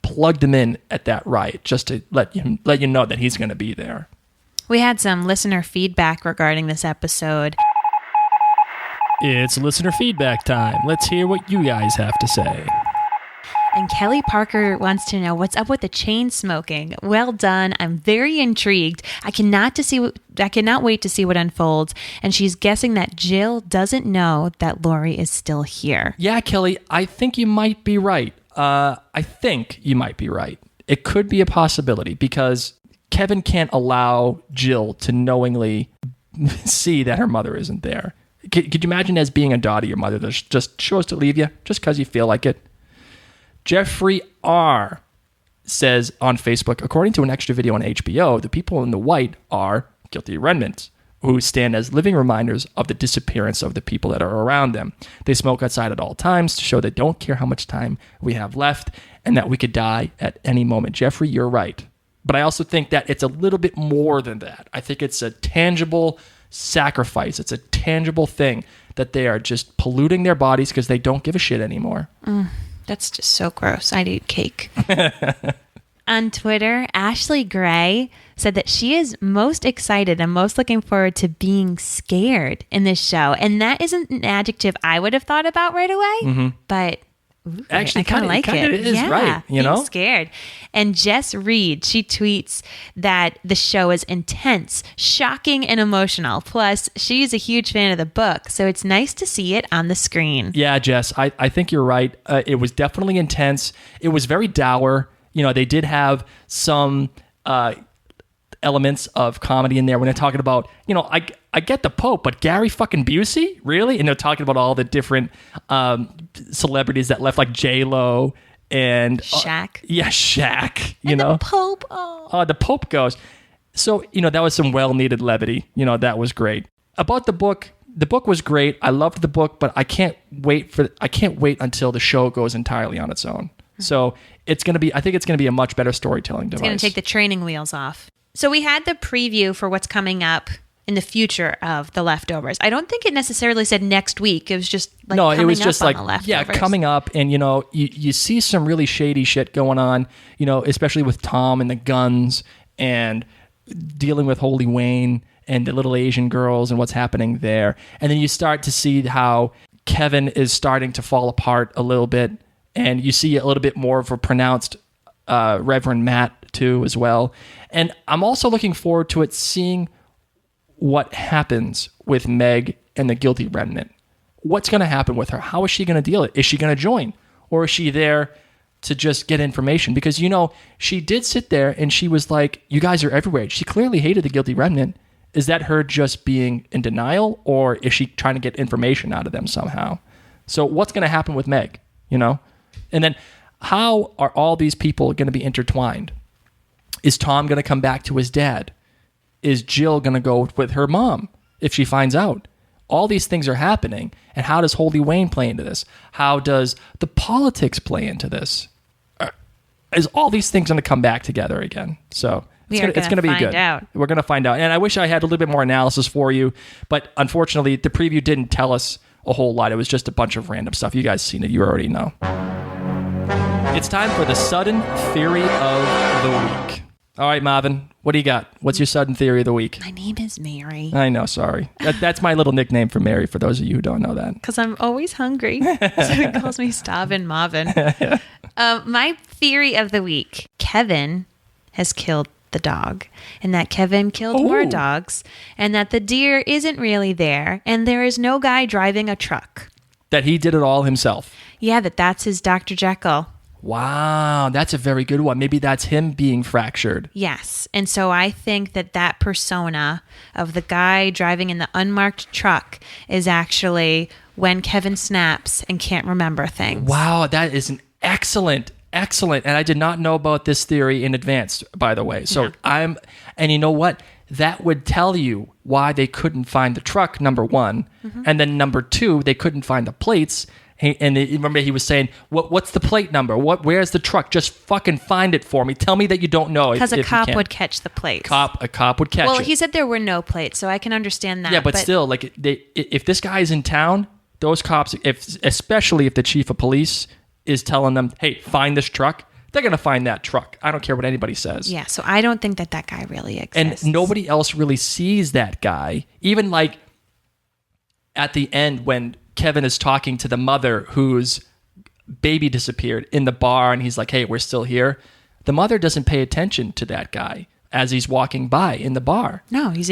plugged him in at that riot just to let you know that he's going to be there. We had some listener feedback regarding this episode. It's listener feedback time. Let's hear what you guys have to say. And Kelly Parker wants to know what's up with the chain smoking. Well done. I'm very intrigued. I cannot wait to see what unfolds. And she's guessing that Jill doesn't know that Laurie is still here. Yeah, Kelly, I think you might be right. It could be a possibility because Kevin can't allow Jill to knowingly see that her mother isn't there. Could you imagine as being a daughter, your mother just chose to leave you just because you feel like it? Jeffrey R. says on Facebook, according to an extra video on HBO, the people in the white are Guilty Remnants, who stand as living reminders of the disappearance of the people that are around them. They smoke outside at all times to show they don't care how much time we have left and that we could die at any moment. Jeffrey, you're right. But I also think that it's a little bit more than that. I think it's a tangible sacrifice. It's a tangible thing that they are just polluting their bodies because they don't give a shit anymore. That's just so gross. I'd eat cake. On Twitter, Ashley Gray said that she is most excited and most looking forward to being scared in this show. And that isn't an adjective I would have thought about right away, but Actually, I kind of like it. It is right, you know? Being scared. And Jess Reed, she tweets that the show is intense, shocking, and emotional. Plus, she's a huge fan of the book, so it's nice to see it on the screen. Yeah, Jess, I think you're right. It was definitely intense. It was very dour. You know, they did have some elements of comedy in there when they're talking about, you know, I get the Pope, but Gary fucking Busey? Really? And they're talking about all the different celebrities that left, like J-Lo and... Shaq. Shaq, you and know? the Pope. The Pope goes. So, you know, that was some well-needed levity. You know, that was great. About the book was great. I loved the book, but I can't wait until the show goes entirely on its own. So I think it's going to be a much better storytelling device. It's going to take the training wheels off. So we had the preview for what's coming up in the future of The Leftovers. I don't think it necessarily said next week. It was just like no, it was just like, The Leftovers. Yeah, coming up. And, you know, you see some really shady shit going on, you know, especially with Tom and the guns and dealing with Holy Wayne and the little Asian girls and what's happening there. And then you start to see how Kevin is starting to fall apart a little bit. And you see a little bit more of a pronounced Reverend Matt, too, as well. And I'm also looking forward to it, seeing what happens with Meg and the Guilty Remnant. What's going to happen with her? How is she going to deal it? Is she going to join? Or is she there to just get information? Because, you know, she did sit there and she was like, you guys are everywhere. She clearly hated the Guilty Remnant. Is that her just being in denial? Or is she trying to get information out of them somehow? So what's going to happen with Meg, you know? And then how are all these people going to be intertwined? Is Tom going to come back to his dad? Is Jill going to go with her mom if she finds out? All these things are happening. And how does Holy Wayne play into this? How does the politics play into this? Is all these things going to come back together again? So it's going to be good. We're going to find out. And I wish I had a little bit more analysis for you. But unfortunately, the preview didn't tell us a whole lot. It was just a bunch of random stuff. You guys seen it. You already know. It's time for the sudden theory of the week. All right, Marvin, what do you got? What's your sudden theory of the week? My name is Mary. I know, sorry. That's my little nickname for Mary, for those of you who don't know that. Because I'm always hungry. So he calls me Stavin Marvin. My theory of the week. Kevin has killed the dog. And that Kevin killed more dogs. And that the deer isn't really there. And there is no guy driving a truck. That he did it all himself. Yeah, that's his Dr. Jekyll. Wow, that's a very good one. Maybe that's him being fractured. Yes. And so I think that persona of the guy driving in the unmarked truck is actually when Kevin snaps and can't remember things. Wow, that is an excellent. And I did not know about this theory in advance, by the way. So and you know what? That would tell you why they couldn't find the truck, number one. Mm-hmm. And then number two, they couldn't find the plates. And remember, he was saying, "What's the plate number? Where's the truck? Just fucking find it for me. Tell me that you don't know." Because a cop would catch the plates. A cop would catch it. Well, he said there were no plates, so I can understand that. Yeah, but still, like, if this guy's in town, those cops, especially if the chief of police is telling them, "Hey, find this truck," they're gonna find that truck. I don't care what anybody says. Yeah, so I don't think that guy really exists. And nobody else really sees that guy. Even like at the end when Kevin is talking to the mother who's baby disappeared in the bar, and he's like, hey, we're still here. The mother doesn't pay attention to that guy as he's walking by in the bar. No, he's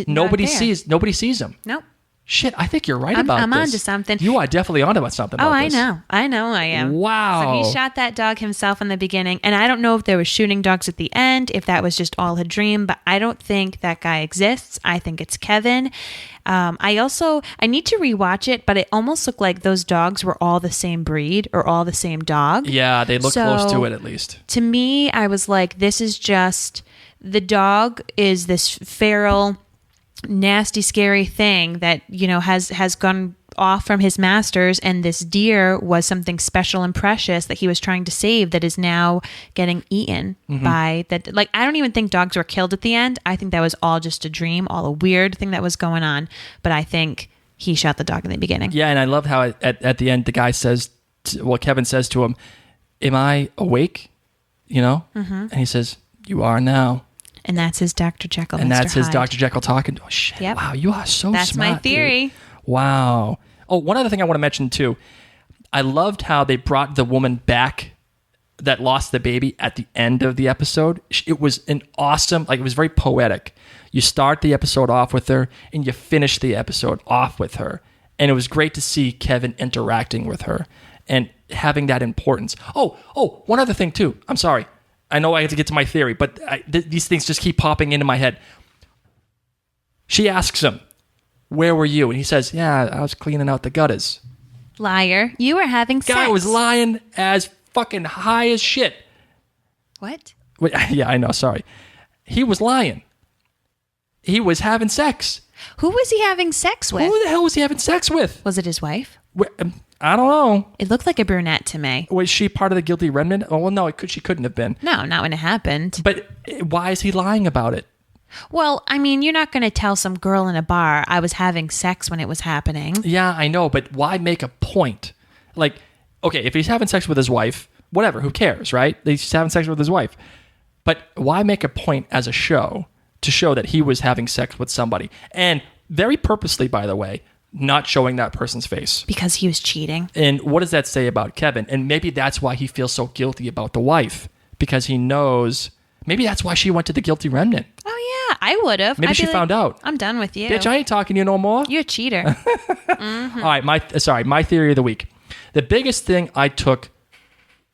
nobody not there. sees him. Nope. Shit, I think you're right about this. I'm onto something. You are definitely onto something about this. I know I am. Wow. So he shot that dog himself in the beginning, and I don't know if there was shooting dogs at the end, if that was just all a dream, but I don't think that guy exists. I think it's Kevin. I need to rewatch it, but it almost looked like those dogs were all the same breed or all the same dog. Yeah, they look close to it at least. To me, I was like, this is just, the dog is this feral, nasty, scary thing that, has gone off from his masters, and this deer was something special and precious that he was trying to save that is now getting eaten by that. Like, I don't even think dogs were killed at the end. I think that was all just a dream, all a weird thing that was going on. But I think he shot the dog in the beginning. Yeah, and I love how at the end the guy says, Kevin says to him, am I awake? And he says, you are now. And that's his Dr. Jekyll. And Mr. that's his Hyde. Dr. Jekyll talking. Oh, shit. Yep. Wow, you are so That's smart. my theory. Dude. Wow. Oh, one other thing I want to mention, too. I loved how they brought the woman back that lost the baby at the end of the episode. It was an awesome, it was very poetic. You start the episode off with her, and you finish the episode off with her. And it was great to see Kevin interacting with her and having that importance. Oh, one other thing, too. I'm sorry. I know I have to get to my theory, but these things just keep popping into my head. She asks him, where were you? And he says, yeah, I was cleaning out the gutters. Liar. You were having sex. Guy was lying as fucking high as shit. What? Wait, yeah, I know, sorry. He was lying. He was having sex. Who was he having sex with? Who the hell was he having sex with? Was it his wife? I don't know. It looked like a brunette to me. Was she part of the Guilty Remnant? Oh, well, no, she couldn't have been. No, not when it happened. But why is he lying about it? Well, I mean, you're not going to tell some girl in a bar I was having sex when it was happening. Yeah, I know, but why make a point? Like, okay, if he's having sex with his wife, whatever, who cares, right? He's having sex with his wife. But why make a point as a show to show that he was having sex with somebody? And very purposely, by the way, not showing that person's face. Because he was cheating. And what does that say about Kevin? And maybe that's why he feels so guilty about the wife. Because he knows... Maybe that's why she went to the Guilty Remnant. Oh, yeah. I would have. Maybe she found out. I'm done with you. Bitch, I ain't talking to you no more. You're a cheater. Mm-hmm. All right, my theory of the week. The biggest thing I took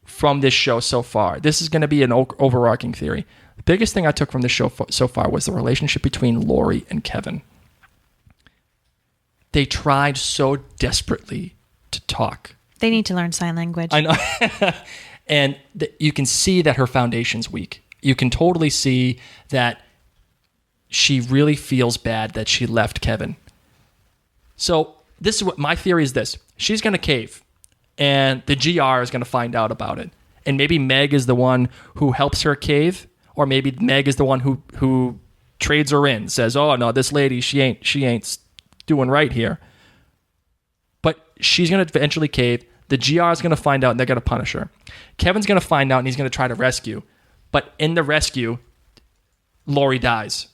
from this show so far, this is going to be an overarching theory. The biggest thing I took from the show so far was the relationship between Laurie and Kevin. They tried so desperately to talk. They need to learn sign language. I know. And you can see that her foundation's weak. You can totally see that she really feels bad that she left Kevin. So this is what my theory is this. She's going to cave, and the GR is going to find out about it. And maybe Meg is the one who helps her cave, or maybe Meg is the one who trades her in, says, oh, no, this lady, she ain't doing right here. But she's going to eventually cave. The GR is going to find out, and they're going to punish her. Kevin's going to find out, and he's going to try to rescue. But in the rescue, Laurie dies.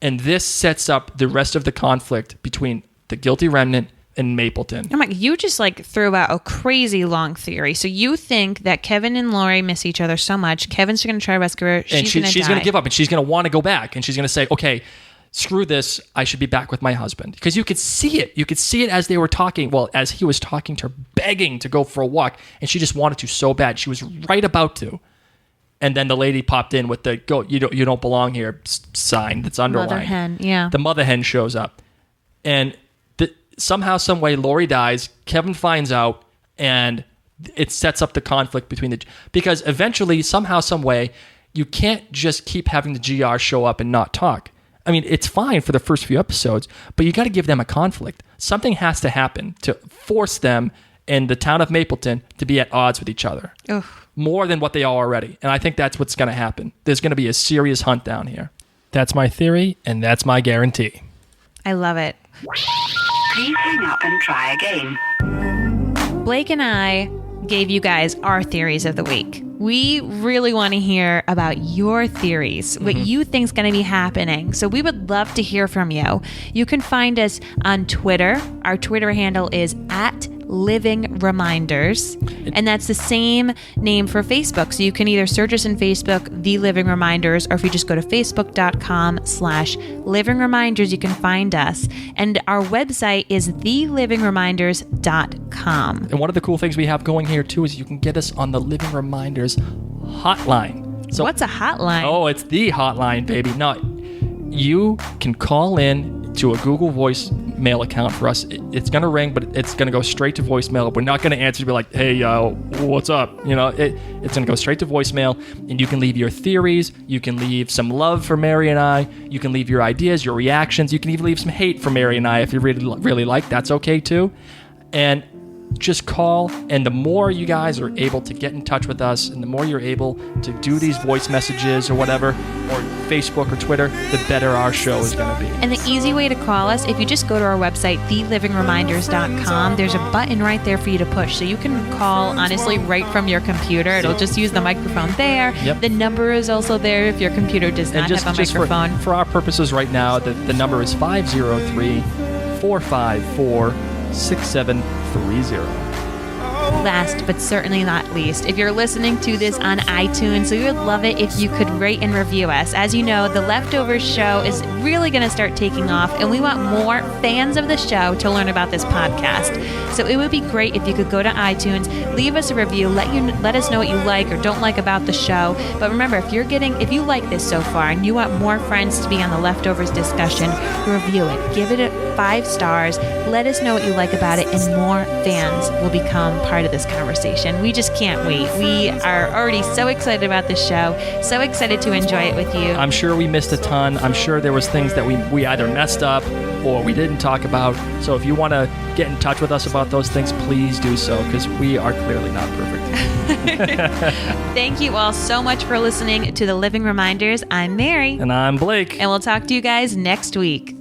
And this sets up the rest of the conflict between the Guilty Remnant and Mapleton. Oh my, you just threw out a crazy long theory. So you think that Kevin and Laurie miss each other so much. Kevin's going to try to rescue her. She's going to give up, and she's going to want to go back. And she's going to say, okay, screw this. I should be back with my husband. Because you could see it. You could see it as they were talking. Well, as he was talking to her, begging to go for a walk. And she just wanted to so bad. She was right about to. And then the lady popped in with the "Go, you don't belong here" sign that's underlined. Mother hen, yeah. The mother hen shows up, and somehow, some way, Laurie dies. Kevin finds out, and it sets up the conflict between because eventually, somehow, some way, you can't just keep having the GR show up and not talk. I mean, it's fine for the first few episodes, but you got to give them a conflict. Something has to happen to force them in the town of Mapleton to be at odds with each other. Ugh. More than what they are already. And I think that's what's going to happen. There's going to be a serious hunt down here. That's my theory, and that's my guarantee. I love it. Please hang up and try again. Blake and I gave you guys our theories of the week. We really want to hear about your theories, what you think is going to be happening. So we would love to hear from you. You can find us on Twitter. Our Twitter handle is Living Reminders. And that's the same name for Facebook. So you can either search us in Facebook, The Living Reminders, or if you just go to facebook.com/Living Reminders, you can find us. And our website is thelivingreminders.com. And one of the cool things we have going here too is you can get us on the Living Reminders hotline. So, what's a hotline? Oh, it's the hotline, baby. No, you can call in to a Google voicemail account for us. It's going to ring, but it's going to go straight to voicemail. We're not going to answer to be like, hey, what's up? It's going to go straight to voicemail, and you can leave your theories. You can leave some love for Mary and I. You can leave your ideas, your reactions. You can even leave some hate for Mary and I if you really like. That's okay too. And just call, and the more you guys are able to get in touch with us, and the more you're able to do these voice messages or whatever, or Facebook or Twitter, the better our show is going to be. And the easy way to call us, if you just go to our website, thelivingreminders.com, there's a button right there for you to push. So you can call, honestly, right from your computer. It'll just use the microphone there. Yep. The number is also there if your computer does not have a microphone. For our purposes right now, the number is 503-454-6730. Last but certainly not least, if you're listening to this on iTunes, we would love it if you could rate and review us. As you know, the Leftovers show is really going to start taking off, and we want more fans of the show to learn about this podcast. So it would be great if you could go to iTunes, leave us a review, let us know what you like or don't like about the show. But remember, if you like this so far and you want more friends to be on the Leftovers discussion, review it, give it 5 stars, let us know what you like about it, and more fans will become part of this conversation. We just can't wait. We are already so excited about this show, so excited to enjoy it with you. I'm sure we missed a ton. I'm sure there was things that we either messed up or we didn't talk about. So if you want to get in touch with us about those things, please do so, because we are clearly not perfect. Thank you all so much for listening to The Living Reminders. I'm Mary. And I'm Blake. And we'll talk to you guys next week.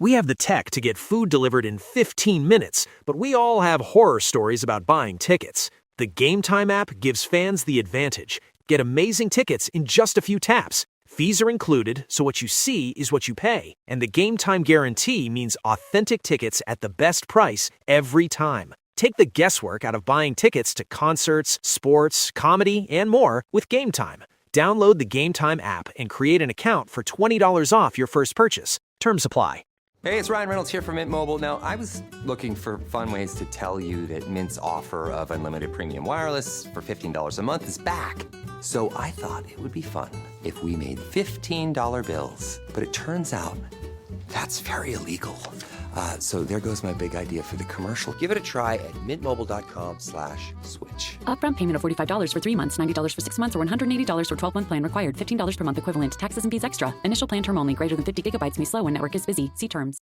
We have the tech to get food delivered in 15 minutes, but we all have horror stories about buying tickets. The Game Time app gives fans the advantage. Get amazing tickets in just a few taps. Fees are included, so what you see is what you pay. And the Game Time guarantee means authentic tickets at the best price every time. Take the guesswork out of buying tickets to concerts, sports, comedy, and more with Game Time. Download the Game Time app and create an account for $20 off your first purchase. Terms apply. Hey, it's Ryan Reynolds here from Mint Mobile. Now, I was looking for fun ways to tell you that Mint's offer of unlimited premium wireless for $15 a month is back. So I thought it would be fun if we made $15 bills. But it turns out that's very illegal. So there goes my big idea for the commercial. Give it a try at mintmobile.com/switch. Upfront payment of $45 for 3 months, $90 for 6 months, or $180 for 12-month plan required. $15 per month equivalent. Taxes and fees extra. Initial plan term only. Greater than 50 gigabytes may slow when network is busy. See terms.